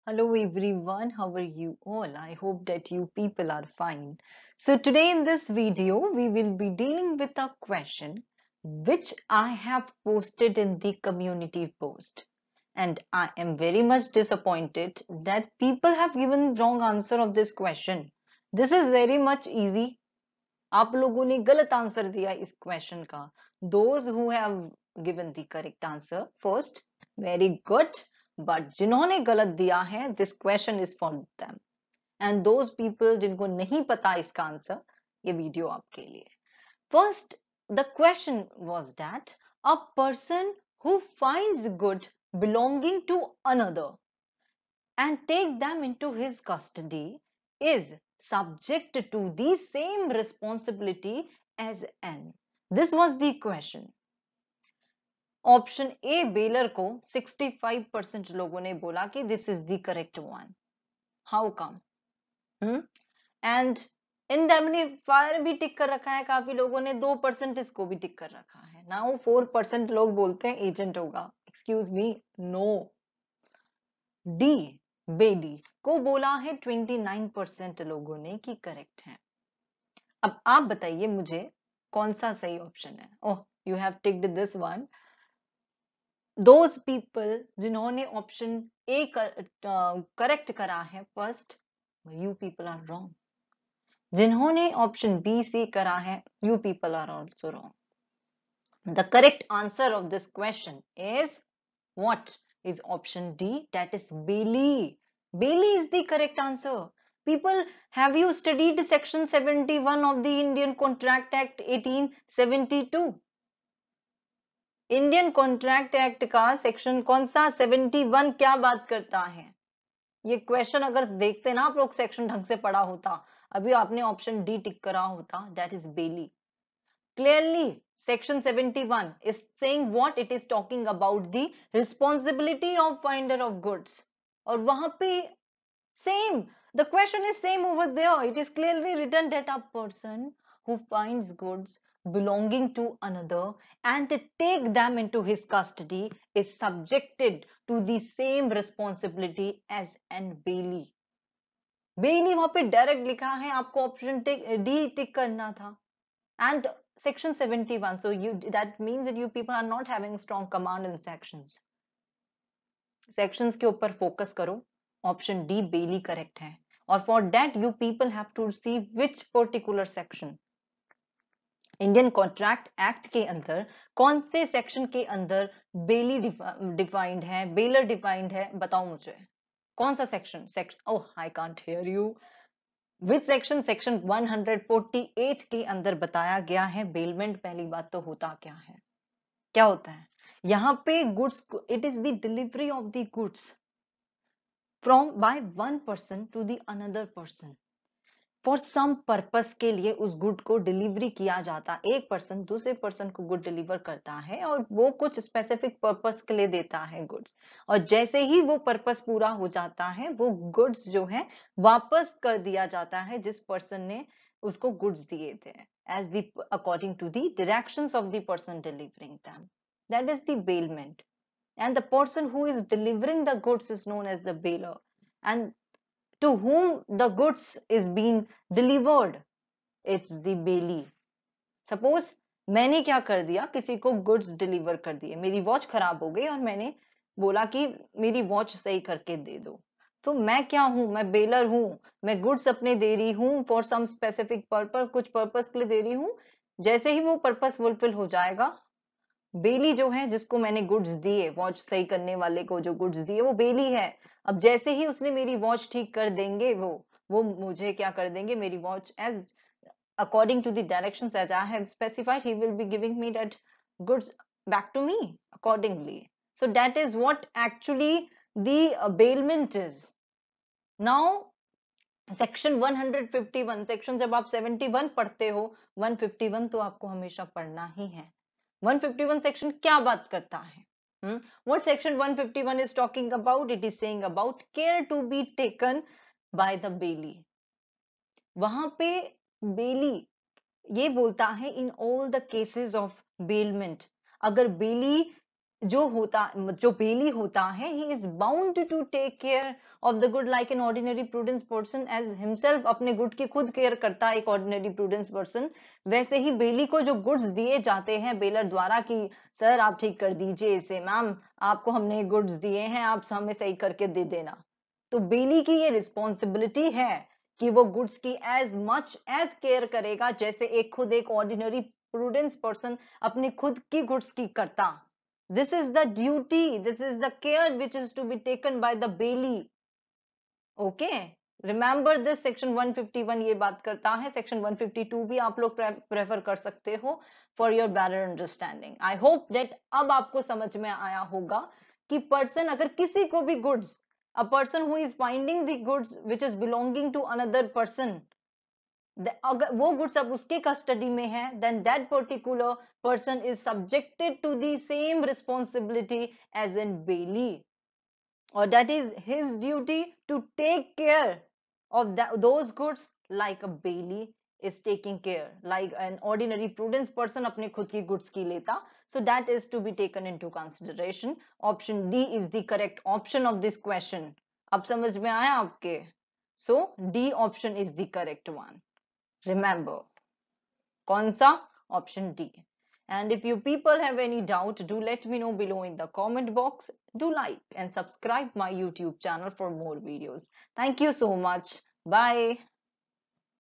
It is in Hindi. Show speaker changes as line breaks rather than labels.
Hello everyone, how are you all? I hope that you people are fine. So today in this video, we will be dealing with a question which I have posted in the community post. And I am very much disappointed that people have given wrong answer of this question. This is very much easy. आप लोगों ने गलत आंसर दिया इस क्वेश्चन का. Those who have given the correct answer first, very good. But जिन्होंने गलत दिया है, this question is for them. And those people जिनको नहीं पता इसका आंसर, ये वीडियो आपके लिए. First, the question was that a person who finds good belonging to another and take them into his custody is subject to the same responsibility as N. This was the question. Option A baler को 65% लोगों ने बोला कि this is the correct one. How come? And indemnifier भी टिक कर रखा है काफी लोगों ने 2% इसको भी टिक कर रखा है. Now 4% लोग बोलते हैं एजेंट होगा. Excuse me, no. D बेली को बोला है 29% लोगों ने कि करेक्ट है. अब आप बताइए मुझे कौन सा सही ऑप्शन है. Oh, you have ticked this one. Those people जिन्होंने ऑप्शन ए करेक्ट करा है first, you people are wrong. जिन्होंने ऑप्शन बी सी करा है, you people are also wrong. The correct answer of this question is what is option D, that is Bailey. Bailey is the correct answer. People, have you studied section 71 of the Indian Contract Act 1872? Indian Contract act का सेक्शन कौन सा 71 क्या बात करता है? ये क्वेश्चन अगर देखते ना आप लोग, सेक्शन ढंग से पढ़ा होता, अभी आपने ऑप्शन डी टिक करा होता. That is bailee. Clearly, section 71 is saying what it is talking about the responsibility of finder of goods. और वहां पे same, the question is same over there. It is clearly written that a person who finds goods belonging to another and take them into his custody is subjected to the same responsibility as an bailey. बेली वहां पे डायरेक्ट लिखा है, आपको ऑप्शन डी टिक करना था. And section 71, so that means that you people are not having strong command in sections के ऊपर फोकस करो. ऑप्शन डी बेली करेक्ट है. और for that you people have to see which particular section. Indian Contract Act के अंदर कौन से सेक्शन के अंदर बेली डिफाइंड है, बेलर डिफाइंड है, बताओ मुझे. कौन सा section? Oh, I can't hear you. Which section? Section 148 के अंदर बताया गया है बेलमेंट. पहली बात तो होता क्या है, क्या होता है यहाँ पे? Goods, it is the delivery of the goods from by one person to the another person for some purpose के लिए उस गुड को डिलीवरी किया जाता. एक पर्सन दूसरे पर्सन को गुड डिलीवर करता है और वो कुछ स्पेसिफिक पर्पस के लिए देता है गुड्स, और जैसे ही वो पर्पस पूरा हो जाता है वो गुड्स जो है वापस कर दिया जाता है जिस पर्सन ने उसको गुड्स दिए थे, as the according to the directions of the person delivering them. That is the bailment. And the person who is delivering the goods is known as the bailor, and to whom the goods is being delivered, it's the bailey. Suppose मैंने क्या कर दिया, किसी को गुड्स डिलीवर कर दिए, मेरी वॉच खराब हो गई और मैंने बोला कि मेरी वॉच सही करके दे दो. तो मैं क्या हूं? मैं बेलर हूं. मैं गुड्स अपने दे रही हूं फॉर सम स्पेसिफिक पर्पस, कुछ पर्पस के लिए दे रही हूं. जैसे ही वो पर्पस फुलफिल हो जाएगा, बेली जो है जिसको मैंने गुड्स दिए, वॉच सही करने वाले को जो गुड्स दिए, वो बेली है. अब जैसे ही उसने मेरी वॉच ठीक कर देंगे, वो मुझे क्या कर देंगे, मेरी watch as according to the directions as I have specified, he will be giving me that goods back to me accordingly. So that is what actually the bailment is. Now section 151, section जब आप 71 पढ़ते हो, 151 तो आपको हमेशा पढ़ना ही है. 151 सेक्शन क्या बात करता है? What section 151 is talking about? It is saying about care to be taken by the bailey. वहां पे बेली ये बोलता है in all the cases of bailment, अगर बेली जो बेली होता है, he is bound to take care of the good like an ordinary prudence person as himself अपने गुड की खुद केयर करता है एक ऑर्डिनरी प्रूडेंस पर्सन, वैसे ही बेली को जो गुड्स दिए जाते हैं बेलर द्वारा कि सर आप ठीक कर दीजिए इसे, मैम आपको हमने गुड्स दिए हैं आप हमें सही करके दे देना, तो बेली की ये रिस्पॉन्सिबिलिटी है कि वो गुड्स की एज मच एज केयर करेगा जैसे एक ऑर्डिनरी प्रूडेंस पर्सन अपनी खुद की गुड्स की करता. This is the duty, this is the care which is to be taken by the Bailey. Okay. Remember this section 151 ये बात करता है, section 152 भी आप लोग प्रेफर कर सकते हो for your better understanding. I hope that अब आपको समझ में आया होगा कि person अगर किसी को भी goods, a person who is finding the goods which is belonging to another person, अगर वो गुड्स अब उसके कस्टडी में है, then that particular person is subjected to the same responsibility as in bailey, or that is his duty to take care of those goods like a bailey is taking care, like an ordinary prudence person अपने खुद की गुड्स की लेता. So that is to be taken into consideration. Option D is the correct option of this question. अब समझ में आया आपके? So D option is the correct one. Remember, कौन सा? Option D. And if you people have any doubt, do let me know below in the comment box. Do like and subscribe my YouTube channel for more videos. Thank you so much. Bye.